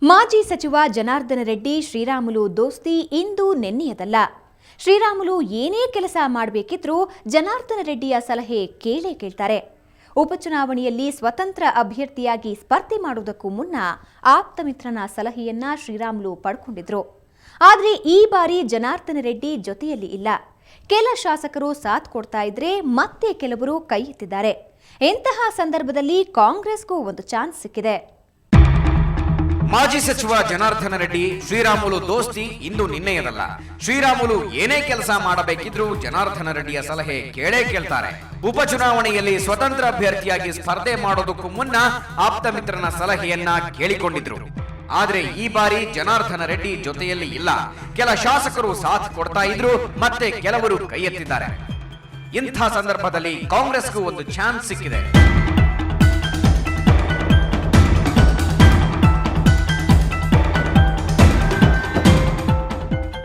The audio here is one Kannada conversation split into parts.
ಮಾಜಿ ಸಚಿವ ಜನಾರ್ದನ ರೆಡ್ಡಿ ಶ್ರೀರಾಮುಲು ದೋಸ್ತಿ ಇಂದು ನೆನ್ನೆಯದಲ್ಲ. ಶ್ರೀರಾಮುಲು ಏನೇ ಕೆಲಸ ಮಾಡಬೇಕಿದ್ರೂ ಜನಾರ್ದನ ರೆಡ್ಡಿಯ ಸಲಹೆ ಕೇಳ್ತಾರೆ. ಉಪಚುನಾವಣೆಯಲ್ಲಿ ಸ್ವತಂತ್ರ ಅಭ್ಯರ್ಥಿಯಾಗಿ ಸ್ಪರ್ಧೆ ಮಾಡುವುದಕ್ಕೂ ಮುನ್ನ ಆಪ್ತ ಮಿತ್ರನ ಸಲಹೆಯನ್ನ ಶ್ರೀರಾಮುಲು ಪಡ್ಕೊಂಡಿದ್ರು. ಆದರೆ ಈ ಬಾರಿ ಜನಾರ್ದನ ರೆಡ್ಡಿ ಜೊತೆಯಲ್ಲಿ ಇಲ್ಲ. ಕೆಲ ಶಾಸಕರು ಸಾಥ್ ಕೊಡ್ತಾ ಇದ್ರೆ ಮತ್ತೆ ಕೆಲವರು ಕೈ ಎತ್ತಿದ್ದಾರೆ. ಇಂತಹ ಸಂದರ್ಭದಲ್ಲಿ ಕಾಂಗ್ರೆಸ್ಗೂ ಒಂದು ಚಾನ್ಸ್ ಸಿಕ್ಕಿದೆ. ಮಾಜಿ ಸಚಿವ ಜನಾರ್ದನ ರೆಡ್ಡಿ ಶ್ರೀರಾಮುಲು ದೋಸ್ತಿ ಇಂದು ನಿನ್ನೆಯದಲ್ಲ. ಶ್ರೀರಾಮುಲು ಏನೇ ಕೆಲಸ ಮಾಡಬೇಕಿದ್ರೂ ಜನಾರ್ದನ ರೆಡ್ಡಿಯ ಸಲಹೆ ಕೇಳ್ತಾರೆ. ಉಪಚುನಾವಣೆಯಲ್ಲಿ ಸ್ವತಂತ್ರ ಅಭ್ಯರ್ಥಿಯಾಗಿ ಸ್ಪರ್ಧೆ ಮಾಡೋದಕ್ಕೂ ಮುನ್ನ ಆಪ್ತ ಮಿತ್ರನ ಸಲಹೆಯನ್ನ ಕೇಳಿಕೊಂಡಿದ್ರು. ಆದ್ರೆ ಈ ಬಾರಿ ಜನಾರ್ದನ ರೆಡ್ಡಿ ಜೊತೆಯಲ್ಲಿ ಇಲ್ಲ. ಕೆಲ ಶಾಸಕರು ಸಾಥ್ ಕೊಡ್ತಾ ಇದ್ರು, ಮತ್ತೆ ಕೆಲವರು ಕೈ ಎತ್ತಿದ್ದಾರೆ. ಇಂಥ ಸಂದರ್ಭದಲ್ಲಿ ಕಾಂಗ್ರೆಸ್ಗೂ ಒಂದು ಚಾನ್ಸ್ ಸಿಕ್ಕಿದೆ.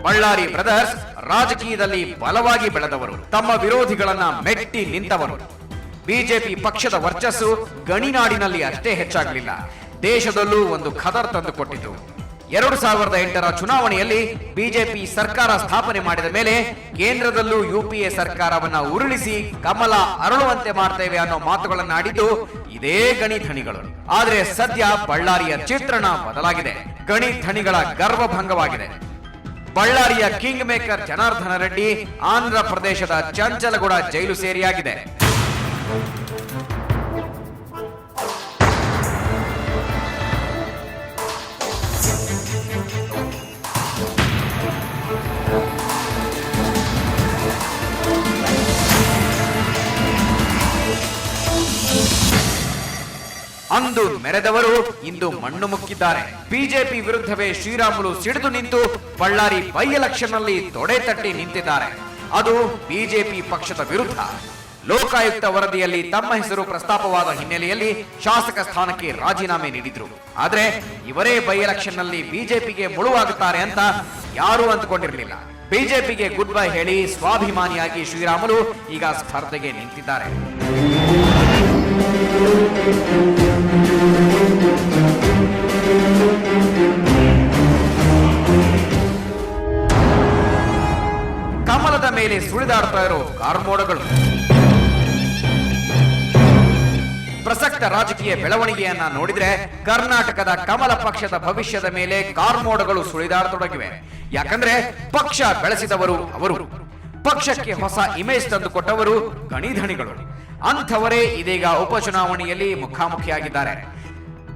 ಬಳ್ಳಾರಿ ಬ್ರದರ್ಸ್ ರಾಜಕೀಯದಲ್ಲಿ ಬಲವಾಗಿ ಬೆಳೆದವರು, ತಮ್ಮ ವಿರೋಧಿಗಳನ್ನ ಮೆಟ್ಟಿ ನಿಂತವರು. ಬಿಜೆಪಿ ಪಕ್ಷದ ವರ್ಚಸ್ಸು ಗಣಿನಾಡಿನಲ್ಲಿ ಅಷ್ಟೇ ಹೆಚ್ಚಾಗಲಿಲ್ಲ, ದೇಶದಲ್ಲೂ ಒಂದು ಖದರ್ ತಂದುಕೊಟ್ಟಿತು. 2008ರ ಚುನಾವಣೆಯಲ್ಲಿ ಬಿಜೆಪಿ ಸರ್ಕಾರ ಸ್ಥಾಪನೆ ಮಾಡಿದ ಮೇಲೆ ಕೇಂದ್ರದಲ್ಲೂ ಯುಪಿಎ ಸರ್ಕಾರವನ್ನ ಉರುಳಿಸಿ ಕಮಲ ಅರಳುವಂತೆ ಮಾಡ್ತೇವೆ ಅನ್ನೋ ಮಾತುಗಳನ್ನ ಆಡಿದ್ದು ಇದೇ ಗಣಿ ಧಣಿಗಳು. ಆದ್ರೆ ಸದ್ಯ ಬಳ್ಳಾರಿಯ ಚಿತ್ರಣ ಬದಲಾಗಿದೆ. ಗಣಿ ಧಣಿಗಳ ಗರ್ವಭಂಗವಾಗಿದೆ. ಬಳ್ಳಾರಿಯ ಕಿಂಗ್ ಮೇಕರ್ ಜನಾರ್ದನ ರೆಡ್ಡಿ ಆಂಧ್ರ ಪ್ರದೇಶದ ಚಂಚಲಗೂಡ ಜೈಲು ಸೇರಿಯಾಗಿದೆ. ಅಂದು ಮೆರೆದವರು ಇಂದು ಮಣ್ಣು ಮುಕ್ಕಿದ್ದಾರೆ. ಬಿಜೆಪಿ ವಿರುದ್ಧವೇ ಶ್ರೀರಾಮುಲು ಸಿಡಿದು ನಿಂತು ಬಳ್ಳಾರಿ ಬೈ ಎಲೆಕ್ಷನ್ ನಲ್ಲಿ ತೊಡೆ ತಟ್ಟಿ ನಿಂತಿದ್ದಾರೆ. ಅದು ಬಿಜೆಪಿ ಪಕ್ಷದ ವಿರುದ್ಧ. ಲೋಕಾಯುಕ್ತ ವರದಿಯಲ್ಲಿ ತಮ್ಮ ಹೆಸರು ಪ್ರಸ್ತಾಪವಾದ ಹಿನ್ನೆಲೆಯಲ್ಲಿ ಶಾಸಕ ಸ್ಥಾನಕ್ಕೆ ರಾಜೀನಾಮೆ ನೀಡಿದ್ರು. ಆದ್ರೆ ಇವರೇ ಬೈ ಎಲೆಕ್ಷನ್ ನಲ್ಲಿ ಬಿಜೆಪಿಗೆ ಮುಳುವಾಗುತ್ತಾರೆ ಅಂತ ಯಾರೂ ಅಂದುಕೊಂಡಿರಲಿಲ್ಲ. ಬಿಜೆಪಿಗೆ ಗುಡ್ ಬೈ ಹೇಳಿ ಸ್ವಾಭಿಮಾನಿಯಾಗಿ ಶ್ರೀರಾಮುಲು ಈಗ ಸ್ಪರ್ಧೆಗೆ ನಿಂತಿದ್ದಾರೆ. ಕಮಲದ ಮೇಲೆ ಸುಳಿದಾಡ್ತಾ ಇರೋ ಕಾರ್ಮೋಡಗಳು. ಪ್ರಸಕ್ತ ರಾಜಕೀಯ ಬೆಳವಣಿಗೆಯನ್ನ ನೋಡಿದ್ರೆ ಕರ್ನಾಟಕದ ಕಮಲ ಪಕ್ಷದ ಭವಿಷ್ಯದ ಮೇಲೆ ಕಾರ್ಮೋಡಗಳು ಸುಳಿದಾಡತೊಡಗಿವೆ. ಯಾಕಂದ್ರೆ ಪಕ್ಷ ಬೆಳೆಸಿದವರು ಅವರು, ಪಕ್ಷಕ್ಕೆ ಹೊಸ ಇಮೇಜ್ ತಂದುಕೊಟ್ಟವರು ಗಣಿಧಣಿಗಳು. ಅಂಥವರೇ ಇದೀಗ ಉಪಚುನಾವಣೆಯಲ್ಲಿ ಮುಖಾಮುಖಿಯಾಗಿದ್ದಾರೆ.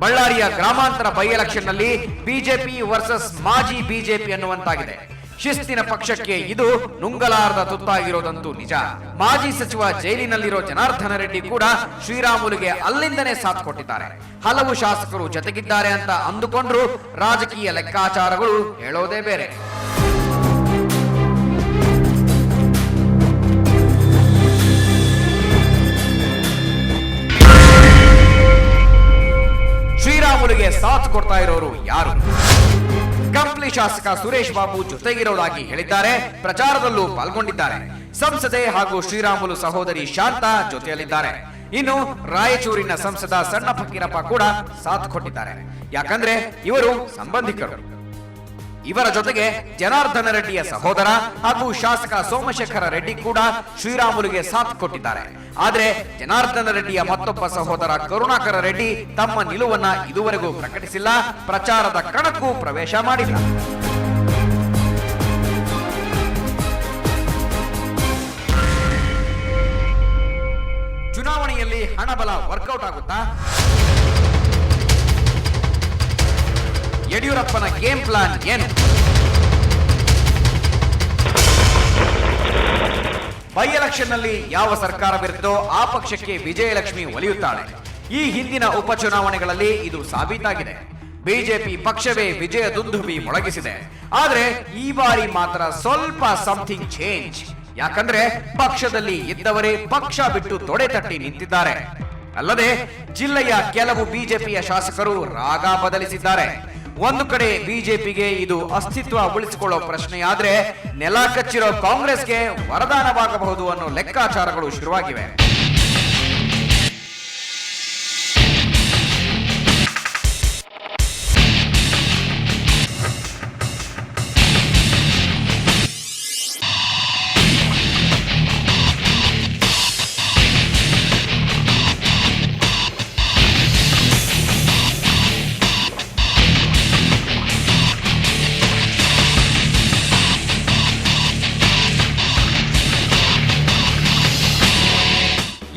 ಬಳ್ಳಾರಿಯ ಗ್ರಾಮಾಂತರ ಬೈ ಎಲೆಕ್ಷನ್ ನಲ್ಲಿ ಬಿಜೆಪಿ ವರ್ಸಸ್ ಮಾಜಿ ಬಿಜೆಪಿ ಅನ್ನುವಂತಾಗಿದೆ. ಶಿಸ್ತಿನ ಪಕ್ಷಕ್ಕೆ ಇದು ನುಂಗಲಾರದ ತುತ್ತಾಗಿರೋದಂತೂ ನಿಜ. ಮಾಜಿ ಸಚಿವ ಜೈಲಿನಲ್ಲಿರೋ ಜನಾರ್ದನ ರೆಡ್ಡಿ ಕೂಡ ಶ್ರೀರಾಮುಲುಗೆ ಅಲ್ಲಿಂದನೇ ಸಾಥ್ ಕೊಟ್ಟಿದ್ದಾರೆ. ಹಲವು ಶಾಸಕರು ಜೊತೆಗಿದ್ದಾರೆ ಅಂತ ಅಂದುಕೊಂಡ್ರು ರಾಜಕೀಯ ಲೆಕ್ಕಾಚಾರಗಳು ಹೇಳೋದೇ ಬೇರೆ. ಶ್ರೀರಾಮುಲುಗೆ ಸಾಥ್ ಕೊಡ್ತಾ ಇರೋರು ಯಾರು? ಕಂಪ್ಲಿ ಶಾಸಕ ಸುರೇಶ್ ಬಾಬು ಜೊತೆಗಿರೋದಾಗಿ ಹೇಳಿದ್ದಾರೆ. ಪ್ರಚಾರದಲ್ಲೂ ಪಾಲ್ಗೊಂಡಿದ್ದಾರೆ. ಸಂಸದೆ ಹಾಗೂ ಶ್ರೀರಾಮುಲು ಸಹೋದರಿ ಶಾಂತಾ ಜೊತೆಯಲ್ಲಿದ್ದಾರೆ. ಇನ್ನು ರಾಯಚೂರಿನ ಸಂಸದ ಸಣ್ಣ ಫಕೀರಪ್ಪ ಕೂಡ ಸಾಥ್ ಕೊಟ್ಟಿದ್ದಾರೆ. ಯಾಕಂದ್ರೆ ಇವರು ಸಂಬಂಧಿಕರು. ಇವರ ಜೊತೆಗೆ ಜನಾರ್ದನ ರೆಡ್ಡಿಯ ಸಹೋದರ ಹಾಗೂ ಶಾಸಕ ಸೋಮಶೇಖರ ರೆಡ್ಡಿ ಕೂಡ ಶ್ರೀರಾಮುಲುಗೆ ಸಾಥ್ ಕೊಟ್ಟಿದ್ದಾರೆ. ಆದ್ರೆ ಜನಾರ್ದನ ರೆಡ್ಡಿಯ ಮತ್ತೊಬ್ಬ ಸಹೋದರ ಕರುಣಾಕರ ರೆಡ್ಡಿ ತಮ್ಮ ನಿಲುವನ್ನ ಇದುವರೆಗೂ ಪ್ರಕಟಿಸಿಲ್ಲ, ಪ್ರಚಾರದ ಕಣಕ್ಕೂ ಪ್ರವೇಶ ಮಾಡಿಲ್ಲ. ಚುನಾವಣೆಯಲ್ಲಿ ಹಣಬಲ ವರ್ಕೌಟ್ ಆಗುತ್ತಾ? ಯಡಿಯೂರಪ್ಪನ ಗೇಮ್ ಪ್ಲಾನ್ ಏನು? ಬೈ ಎಲೆಕ್ಷನ್ ನಲ್ಲಿ ಯಾವ ಸರ್ಕಾರವಿರುತ್ತೋ ಆ ಪಕ್ಷಕ್ಕೆ ವಿಜಯಲಕ್ಷ್ಮಿ ಒಲಿಯುತ್ತಾಳೆ. ಈ ಹಿಂದಿನ ಉಪಚುನಾವಣೆಗಳಲ್ಲಿ ಇದು ಸಾಬೀತಾಗಿದೆ. ಬಿಜೆಪಿ ಪಕ್ಷವೇ ವಿಜಯ ದುಂದುಬಿ ಮೊಳಗಿಸಿದೆ. ಆದ್ರೆ ಈ ಬಾರಿ ಮಾತ್ರ ಸ್ವಲ್ಪ ಸಮಥಿಂಗ್ ಚೇಂಜ್. ಯಾಕಂದ್ರೆ ಪಕ್ಷದಲ್ಲಿ ಇದ್ದವರೇ ಪಕ್ಷ ಬಿಟ್ಟು ತೊಡೆ ತಟ್ಟಿ ನಿಂತಿದ್ದಾರೆ. ಅಲ್ಲದೆ ಜಿಲ್ಲೆಯ ಕೆಲವು ಬಿಜೆಪಿಯ ಶಾಸಕರು ರಾಗ ಬದಲಿಸಿದ್ದಾರೆ. ಒಂದು ಕಡೆ ಬಿಜೆಪಿಗೆ ಇದು ಅಸ್ತಿತ್ವ ಉಳಿಸಿಕೊಳ್ಳೋ ಪ್ರಶ್ನೆಯಾದ್ರೆ ನೆಲ ಕಚ್ಚಿರೋ ಕಾಂಗ್ರೆಸ್ಗೆ ವರದಾನವಾಗಬಹುದು ಅನ್ನೋ ಲೆಕ್ಕಾಚಾರಗಳು ಶುರುವಾಗಿವೆ.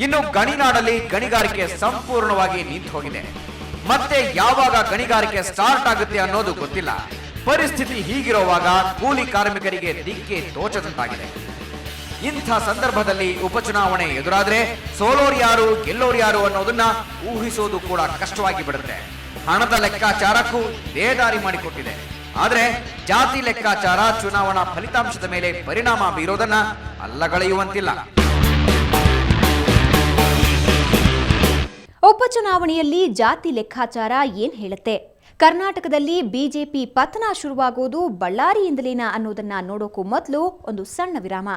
ಇನ್ನು ಗಣಿನಾಡಲ್ಲಿ ಗಣಿಗಾರಿಕೆ ಸಂಪೂರ್ಣವಾಗಿ ನಿಂತು ಹೋಗಿದೆ. ಮತ್ತೆ ಯಾವಾಗ ಗಣಿಗಾರಿಕೆ ಸ್ಟಾರ್ಟ್ ಆಗುತ್ತೆ ಅನ್ನೋದು ಗೊತ್ತಿಲ್ಲ. ಪರಿಸ್ಥಿತಿ ಹೀಗಿರುವಾಗ ಕೂಲಿ ಕಾರ್ಮಿಕರಿಗೆ ದಿಕ್ಕೇ ತೋಚದಂತಾಗಿದೆ. ಇಂಥ ಸಂದರ್ಭದಲ್ಲಿ ಉಪಚುನಾವಣೆ ಎದುರಾದ್ರೆ ಸೋಲೋರು ಯಾರು ಗೆಲ್ಲೋರು ಯಾರು ಅನ್ನೋದನ್ನ ಊಹಿಸೋದು ಕೂಡ ಕಷ್ಟವಾಗಿ ಬಿಡುತ್ತೆ. ಹಣದ ಲೆಕ್ಕಾಚಾರಕ್ಕೂ ಬೇದಾರಿ ಮಾಡಿಕೊಟ್ಟಿದೆ. ಆದ್ರೆ ಜಾತಿ ಲೆಕ್ಕಾಚಾರ ಚುನಾವಣಾ ಫಲಿತಾಂಶದ ಮೇಲೆ ಪರಿಣಾಮ ಬೀರೋದನ್ನ ಅಲ್ಲಗಳೆಯುವಂತಿಲ್ಲ. ಉಪಚುನಾವಣೆಯಲ್ಲಿ ಜಾತಿ ಲೆಕ್ಕಾಚಾರ ಏನ್ ಹೇಳುತ್ತೆ? ಕರ್ನಾಟಕದಲ್ಲಿ ಬಿಜೆಪಿ ಪತನ ಶುರುವಾಗೋದು ಬಳ್ಳಾರಿಯಿಂದಲೇನಾ ಅನ್ನೋದನ್ನ ನೋಡೋಕ್ಕೂ ಮೊದಲು ಒಂದು ಸಣ್ಣ ವಿರಾಮ.